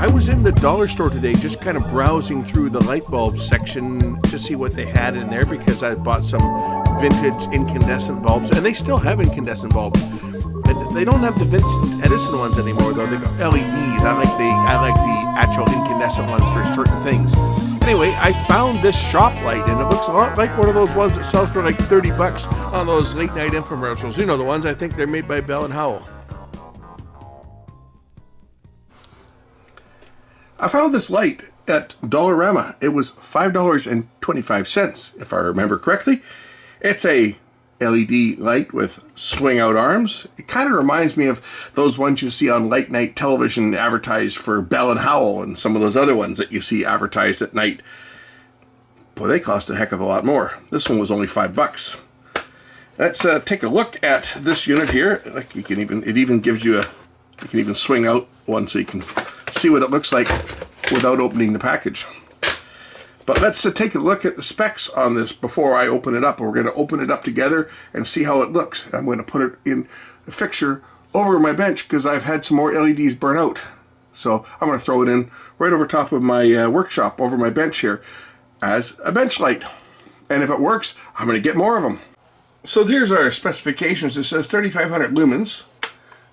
I was in the dollar store today just kind of browsing through the light bulb section to see what they had in there because I bought some vintage incandescent bulbs, and they still have incandescent bulbs. And they don't have the Vincent Edison ones anymore though. They got LEDs. I like the actual incandescent ones for certain things. Anyway, I found this shop light, and it looks a lot like one of those ones that sells for like $30 on those late night infomercials. You know the ones. I think they're made by Bell and Howell. I found this light at Dollarama. It was $5.25, if I remember correctly. It's a LED light with swing out arms. It kind of reminds me of those ones you see on late night television advertised for Bell and Howell and some of those other ones that you see advertised at night. Boy, they cost a heck of a lot more. This one was only $5. Let's take a look at this unit here. Like it even gives you you can even swing out one so you can see what it looks like without opening the package. But let's take a look at the specs on this before I open it up. We're going to open it up together and see how it looks. I'm going to put it in a fixture over my bench because I've had some more LEDs burn out. So I'm going to throw it in right over top of my workshop over my bench here as a bench light. And if it works, I'm going to get more of them. So here's our specifications. It says 3,500 lumens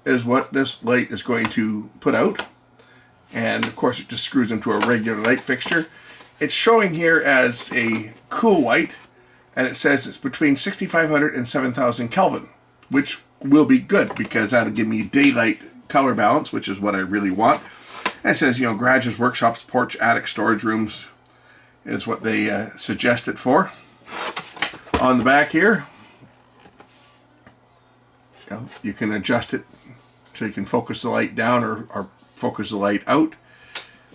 is what this light is going to put out. And of course it just screws into a regular light fixture. It's showing here as a cool white, and it says it's between 6,500 and 7,000 Kelvin, which will be good because that'll give me daylight color balance, which is what I really want. And it says, you know, garages, workshops, porch, attic, storage rooms is what they suggest it for. On the back here, you can adjust it so you can focus the light down or focus the light out.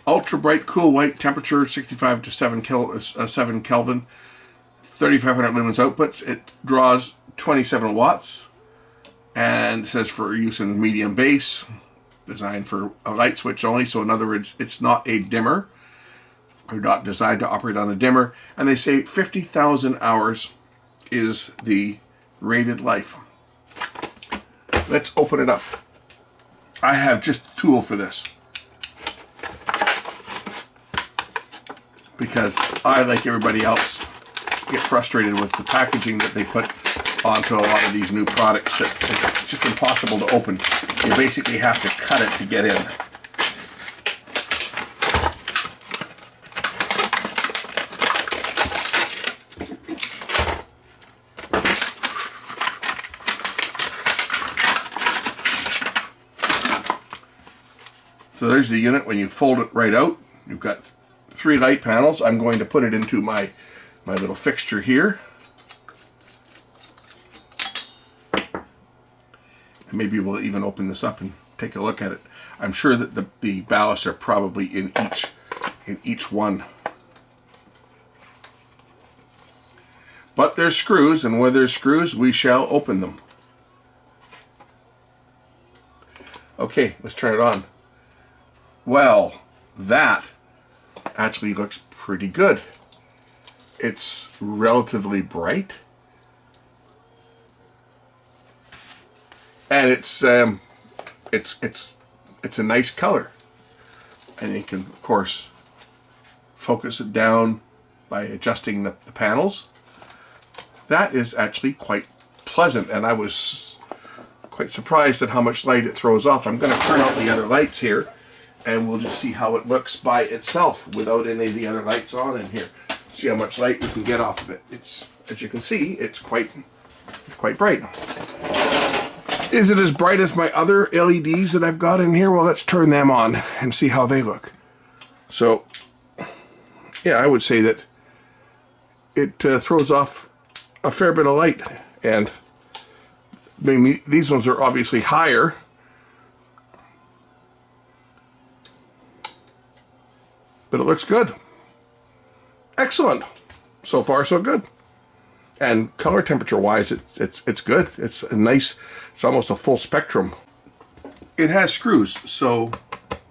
Ultra bright cool white, temperature 65 to 7 Kelvin, 3,500 lumens outputs. It draws 27 watts, and it says for use in medium base, designed for a light switch only. So in other words, it's not a dimmer, or not designed to operate on a dimmer. And they say 50,000 hours is the rated life. Let's open it up. I have just a tool for this, because I, like everybody else, get frustrated with the packaging that they put onto a lot of these new products. It's just impossible to open. You basically have to cut it to get in. So there's the unit. When you fold it right out, you've got 3 light panels. I'm going to put it into my little fixture here. And maybe we'll even open this up and take a look at it. I'm sure that the ballasts are probably in each one. But there's screws, and where there's screws, we shall open them. Okay, let's turn it on. Well, that actually looks pretty good. It's relatively bright, and it's a nice color. And you can, of course, focus it down by adjusting the panels. That is actually quite pleasant, and I was quite surprised at how much light it throws off. I'm going to turn out the other lights here, and we'll just see how it looks by itself without any of the other lights on in here. See how much light we can get off of it. It's, as you can see, it's quite bright. Is it as bright as my other LEDs that I've got in here? Well, let's turn them on and see how they look. So, yeah, I would say that it throws off a fair bit of light. And I mean, these ones are obviously higher. But it looks good. Excellent. So far, so good. And color temperature wise, it's good. It's a nice, it's almost a full spectrum. It has screws, so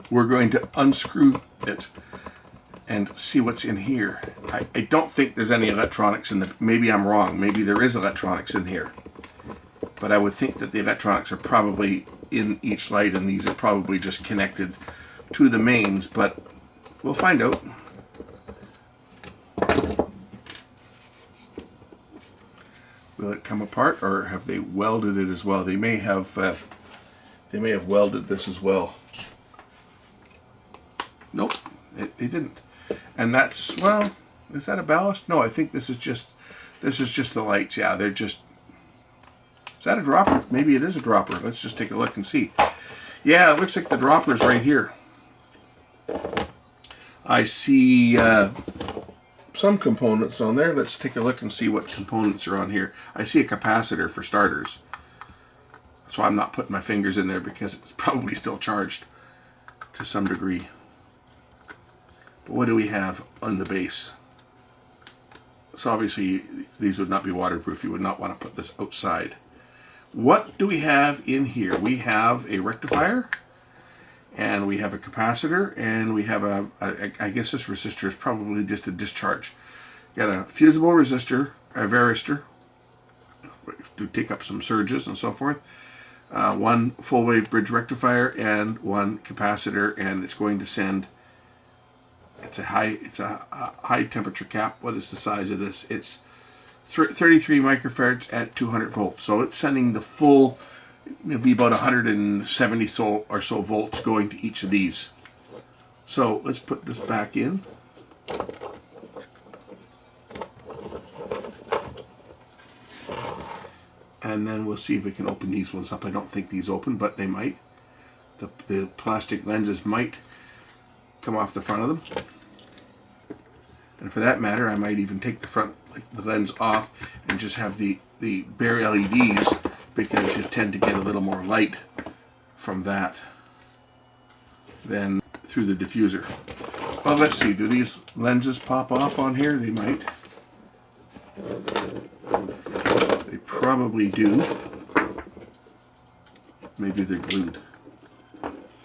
we're going to unscrew it and see what's in here. I don't think there's any electronics in the, maybe I'm wrong, maybe there is electronics in here. But I would think that the electronics are probably in each light, and these are probably just connected to the mains, but we'll find out. Will it come apart, or have they welded it as well? They may have welded this as well. Nope, it didn't. And that's, well, is that a ballast? No, I think this is just the lights. Yeah, they're just. Is that a dropper? Maybe it is a dropper. Let's just take a look and see. Yeah, it looks like the dropper is right here. I see some components on there. Let's take a look and see what components are on here. I see a capacitor for starters. So I'm not putting my fingers in there because it's probably still charged to some degree. But what do we have on the base? So obviously these would not be waterproof. You would not want to put this outside. What do we have in here? We have a rectifier, and we have a capacitor, and we have I guess this resistor is probably just a discharge. Got a fusible resistor, a varistor, to take up some surges and so forth. One full wave bridge rectifier and one capacitor, and it's going to send. It's a high temperature cap. What is the size of this? It's 33 microfarads at 200 volts. So it's sending the full, it'll be about 170 or so volts going to each of these. So let's put this back in. And then we'll see if we can open these ones up. I don't think these open, but they might. The plastic lenses might come off the front of them. And for that matter, I might even take the lens off and just have the bare LEDs, because you tend to get a little more light from that than through the diffuser. Well, let's see. Do these lenses pop off on here? They might. They probably do. Maybe they're glued.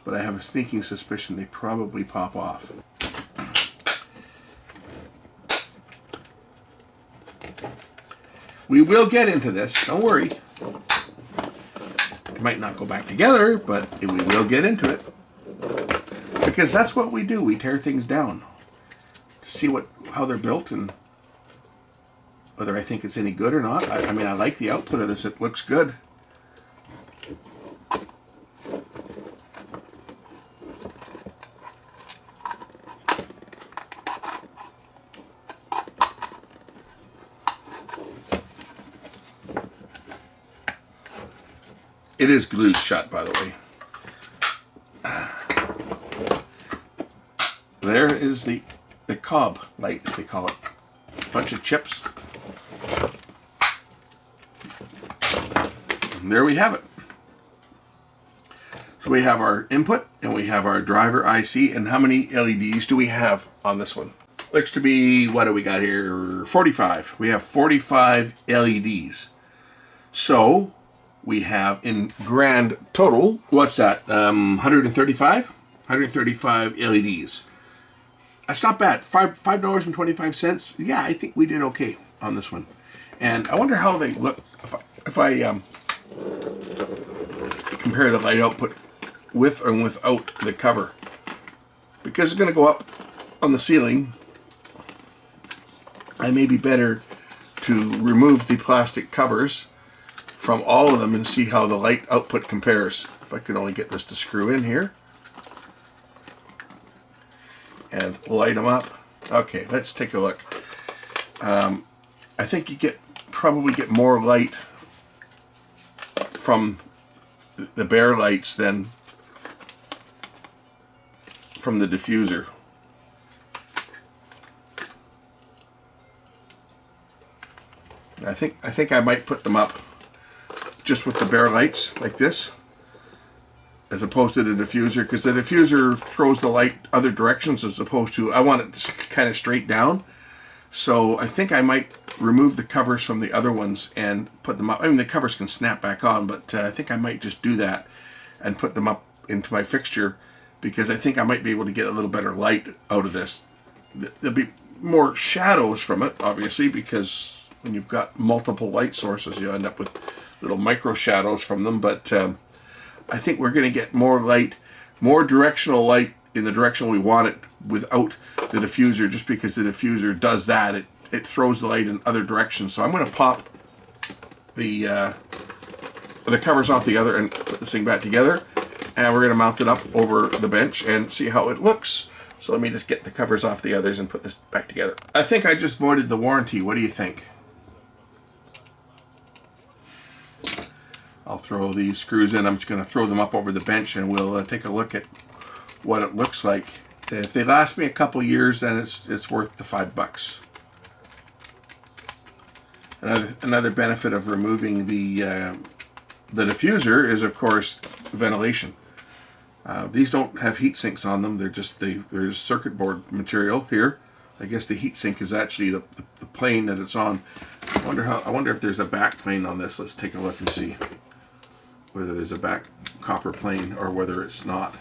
But I have a sneaking suspicion they probably pop off. We will get into this, don't worry. It might not go back together, but we will get into it. Because that's what we do. We tear things down to see how they're built and whether I think it's any good or not. I mean, I like the output of this. It looks good. It is glued shut, by the way. There is the cob light, as they call it. Bunch of chips. And there we have it. So we have our input, and we have our driver IC, and how many LEDs do we have on this one? Looks to be, what do we got here? 45. We have 45 LEDs. So we have in grand total, what's that? 135? 135 LEDs. That's not bad. $5.25. Yeah, I think we did okay on this one. And I wonder how they look if I compare the light output with and without the cover. Because it's going to go up on the ceiling, I may be better to remove the plastic covers from all of them and see how the light output compares. If I could only get this to screw in here and light them up. Okay, let's take a look. I think you probably get more light from the bare lights than from the diffuser. I think I might put them up just with the bare lights like this, as opposed to the diffuser, because the diffuser throws the light other directions, as opposed to, I want it kind of straight down. So I think I might remove the covers from the other ones and put them up. I mean, the covers can snap back on, but I think I might just do that and put them up into my fixture, because I think I might be able to get a little better light out of this. There'll be more shadows from it, obviously, because when you've got multiple light sources, you end up with little micro shadows from them, but I think we're going to get more light, more directional light in the direction we want it without the diffuser, just because the diffuser does that. It throws the light in other directions. So I'm going to pop the covers off the other and put this thing back together, and we're going to mount it up over the bench and see how it looks. So let me just get the covers off the others and put this back together. I think I just voided the warranty. What do you think? I'll throw these screws in. I'm just going to throw them up over the bench, and we'll take a look at what it looks like. If they last me a couple years, then it's worth the $5. Another benefit of removing the diffuser is, of course, ventilation. These don't have heat sinks on them. They're just circuit board material here. I guess the heat sink is actually the plane that it's on. I wonder if there's a back plane on this. Let's take a look and see whether there's a back copper plane or whether it's not.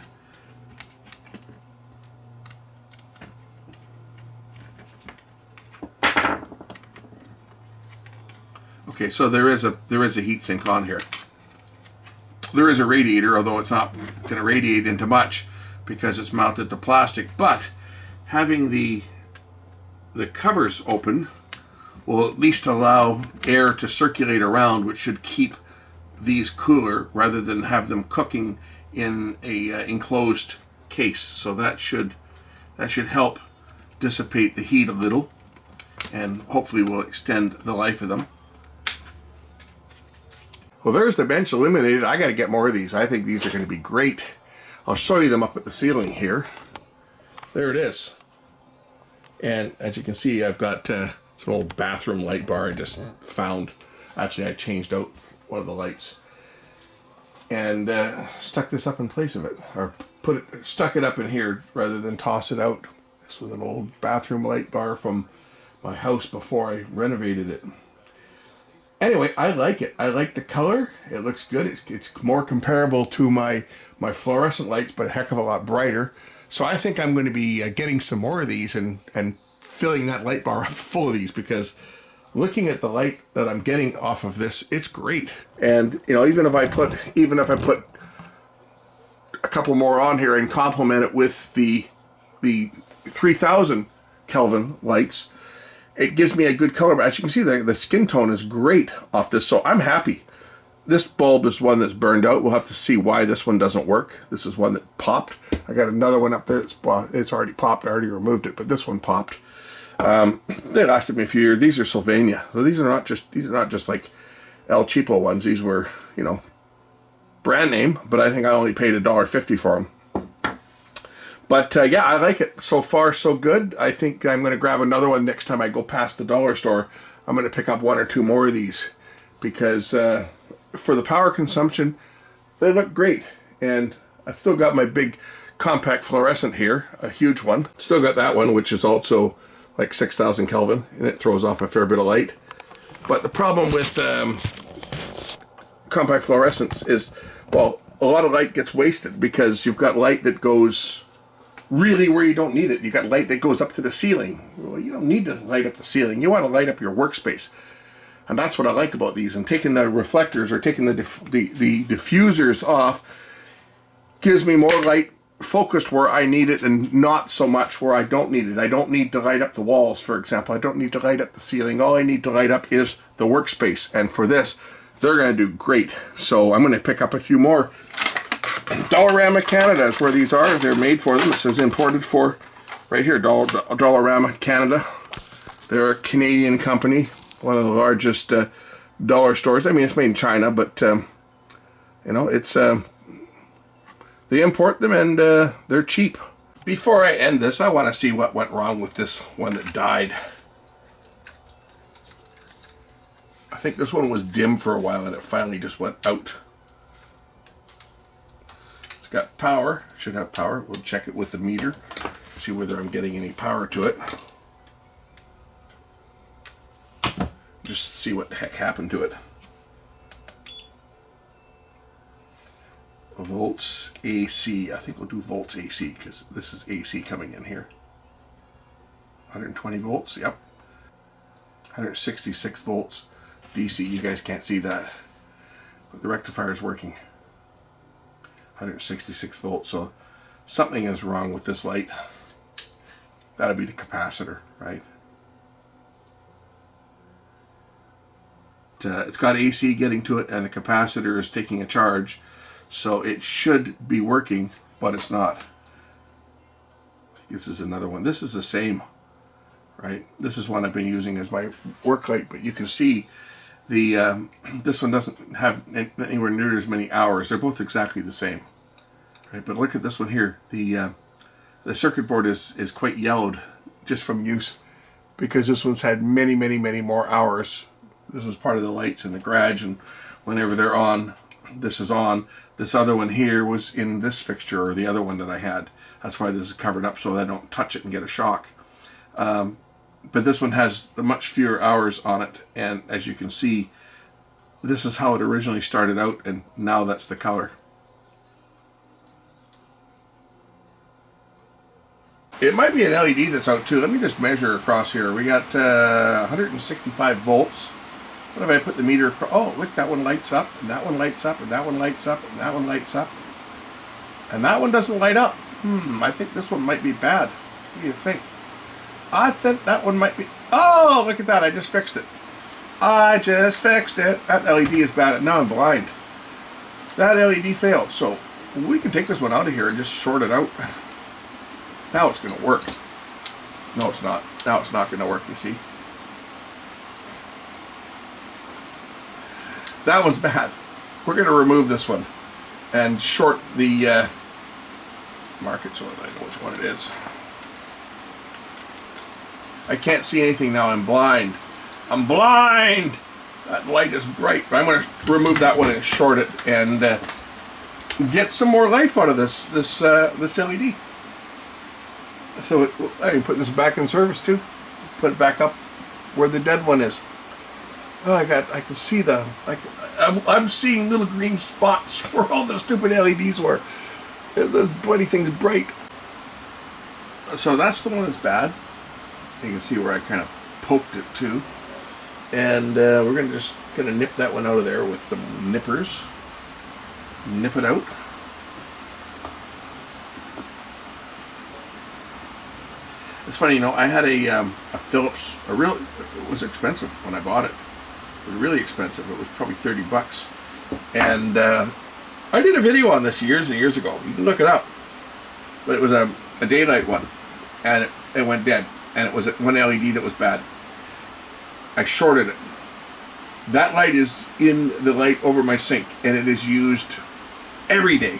Okay, so there is a heat sink on here. There is a radiator, although it's not going to radiate into much because it's mounted to plastic. But having the covers open will at least allow air to circulate around, which should keep these cooler rather than have them cooking in a enclosed case. So that should help dissipate the heat a little, and hopefully will extend the life of them. Well, there's the bench eliminated. I got to get more of these. I think these are going to be great. I'll show you them up at the ceiling here. There it is. And as you can see, I've got it's an old bathroom light bar I just found. Actually, I changed out one of the lights and stuck this up in place of it, or stuck it up in here rather than toss it out. This was an old bathroom light bar from my house before I renovated it. Anyway, I like it. I like the color. It looks good. It's more comparable to my fluorescent lights, but a heck of a lot brighter. So I think I'm going to be getting some more of these and filling that light bar up full of these, because looking at the light that I'm getting off of this, it's great. And you know, even if I put a couple more on here and complement it with the 3000 Kelvin lights, it gives me a good color. But as you can see, the skin tone is great off this, so I'm happy. This bulb is one that's burned out. We'll have to see why this one doesn't work. This is one that popped. I got another one up there. It's already popped. I already removed it, but this one popped. They lasted me a few years. These are Sylvania, so these are not just like El Cheapo ones. These were, you know, brand name, but I think I only paid $1.50 for them. But yeah, I like it. So far, so good. I think I'm going to grab another one next time I go past the dollar store. I'm going to pick up one or two more of these, because for the power consumption, they look great. And I've still got my big compact fluorescent here, a huge one. Still got that one, which is also like 6,000 Kelvin, and it throws off a fair bit of light. But the problem with compact fluorescents is, well, a lot of light gets wasted because you've got light that goes really where you don't need it. You got light that goes up to the ceiling. Well, you don't need to light up the ceiling. You want to light up your workspace. And that's what I like about these. And taking the reflectors or taking the diffusers off gives me more light focused where I need it and not so much where I don't need it. I don't need to light up the walls, for example. I don't need to light up the ceiling. All I need to light up is the workspace. And for this, they're going to do great. So I'm going to pick up a few more. Dollarama Canada is where these are. They're made for them. It says imported for right here, Dollarama Canada. They're a Canadian company, one of the largest dollar stores. I mean, it's made in China, but you know, it's they import them, and they're cheap. Before I end this, I want to see what went wrong with this one that died. I think this one was dim for a while, and it finally just went out. It's got power, should have power. We'll check it with the meter, see whether I'm getting any power to it. Just see what the heck happened to it. Volts AC, I think we'll do volts AC because this is AC coming in here. 120 volts, yep. 166 volts DC, you guys can't see that, but the rectifier is working. 166 volts, so Something is wrong with this light. That'll be the capacitor, right? It's got AC getting to it, and the capacitor is taking a charge, so it should be working, but it's not. This is another one. This is the same, right? This is one I've been using as my work light, but you can see the this one doesn't have anywhere near as many hours. They're both exactly the same, right? But look at this one here. The circuit board is quite yellowed just from use, because this one's had many more hours. This was part of the lights in the garage, and whenever they're on, this is on. This other one here was in this fixture, or the other one that I had. That's why this is covered up, so I don't touch it and get a shock. But this one has much fewer hours on it, and as you can see, this is how it originally started out, and now that's the color. It might be an LED that's out too. Let me just measure across here. We got 165 volts. What if I put the meter across? Oh, look, that one lights up, and that one lights up, and that one lights up, and that one lights up. And that one doesn't light up. I think this one might be bad. What do you think? I think that one might be... Oh, look at that. I just fixed it. I just fixed it. That LED is bad. Now I'm blind. That LED failed. So we can take this one out of here and just short it out. Now it's going to work. No, it's not. Now it's not going to work, you see. That one's bad. We're going to remove this one and short the market so that I know which one it is. I can't see anything now. I'm blind. I'm blind! That light is bright. But I'm going to remove that one and short it and get some more life out of this LED. So I can put this back in service too. Put it back up where the dead one is. Oh, I can see I'm seeing little green spots where all the stupid LEDs were. Those bloody things bright. So that's the one that's bad. You can see where I kind of poked it too. And we're just gonna nip that one out of there with some nippers. Nip it out. It's funny, you know, I had a Philips, it was expensive when I bought it. It was really expensive. It was probably 30 bucks. And I did a video on this years and years ago. You can look it up. But it was a daylight one. And it went dead. And it was one LED that was bad. I shorted it. That light is in the light over my sink. And it is used every day.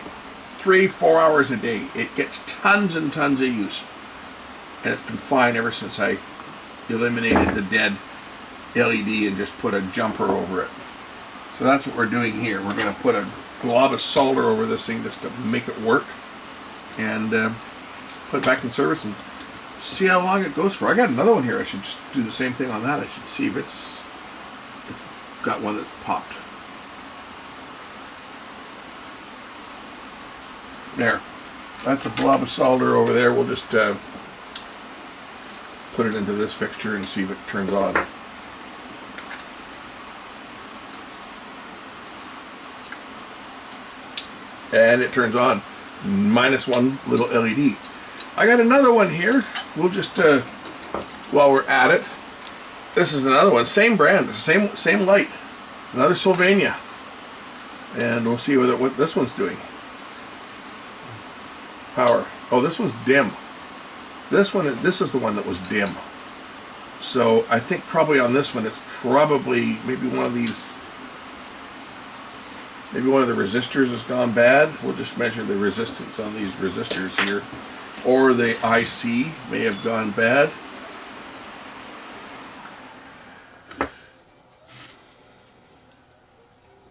3-4 hours a day. It gets tons and tons of use. And it's been fine ever since I eliminated the dead LED and just put a jumper over it. So that's what we're doing here. We're going to put a glob of solder over this thing just to make it work. And put it back in service and see how long it goes for. I got another one here. I should just do the same thing on that. I should see if it's got one that's popped. There. That's a blob of solder over there. We'll just put it into this fixture and see if it turns on. And it turns on. -1 little LED. I got another one here. We'll just, while we're at it, this is another one. Same brand, same light. Another Sylvania. And we'll see what this one's doing. Power. Oh, this one's dim. This is the one that was dim. So I think probably on this one it's probably maybe one of these. Maybe one of the resistors has gone bad. We'll just measure the resistance on these resistors here. Or the IC may have gone bad.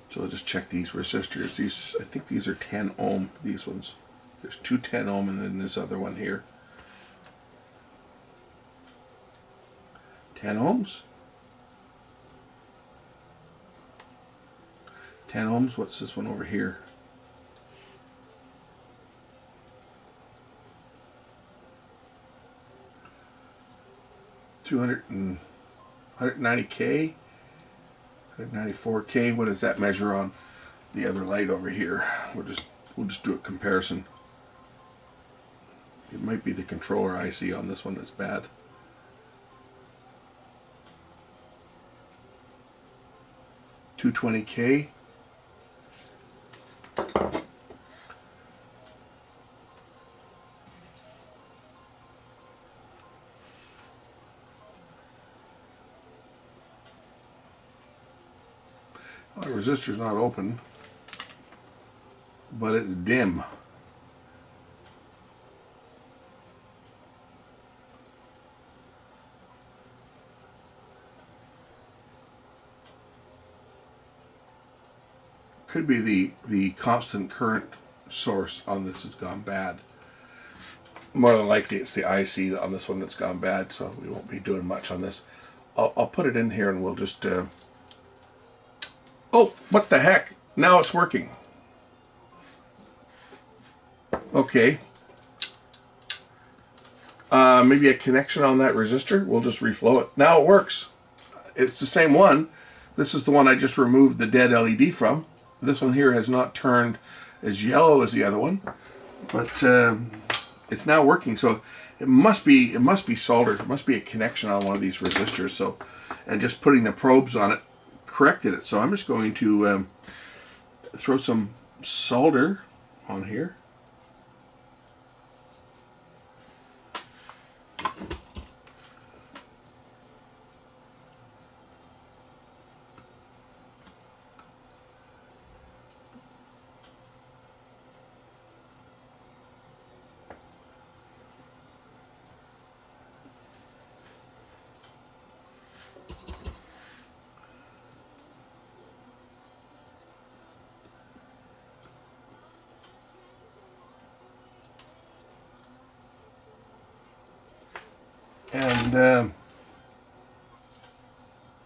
So I'll just check these resistors. I think these are 10 ohm, these ones. There's two 10 ohm and then this other one here. 10 ohms? 10 ohms, what's this one over here? $190K, 194K. What does that measure on the other light over here? We'll just do a comparison. might be the controller IC on this one that's bad. $220K. The resistor's not open, but it's dim. Could be the constant current source on this has gone bad. More than likely it's the IC on this one that's gone bad, so we won't be doing much on this. I'll put it in here and we'll just oh, what the heck? Now it's working. Okay. Maybe a connection on that resistor. We'll just reflow it. Now it works. It's the same one. This is the one I just removed the dead LED from. This one here has not turned as yellow as the other one, but it's now working. So it must be soldered. It must be a connection on one of these resistors. So, and just putting the probes on it corrected it. So I'm just going to throw some solder on here. And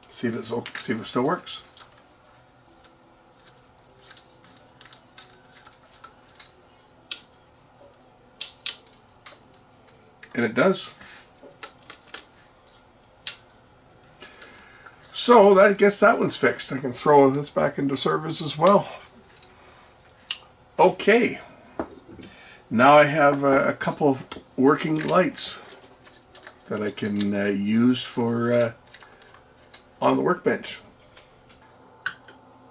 see if it still works. And it does. So I guess that one's fixed. I can throw this back into service as well. Okay. Now I have a couple of working lights that I can use for on the workbench.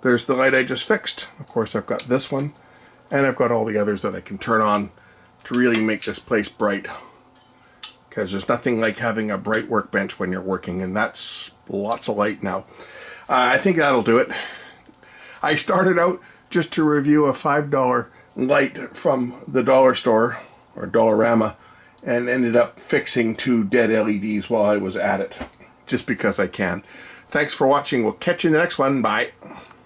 There's the light I just fixed. Of course, I've got this one, and I've got all the others that I can turn on to really make this place bright. Because there's nothing like having a bright workbench when you're working, and that's lots of light now. I think that'll do it. I started out just to review a $5 light from the dollar store, or Dollarama, and ended up fixing 2 dead LEDs while I was at it, just because I can. Thanks for watching. We'll catch you in the next one. Bye.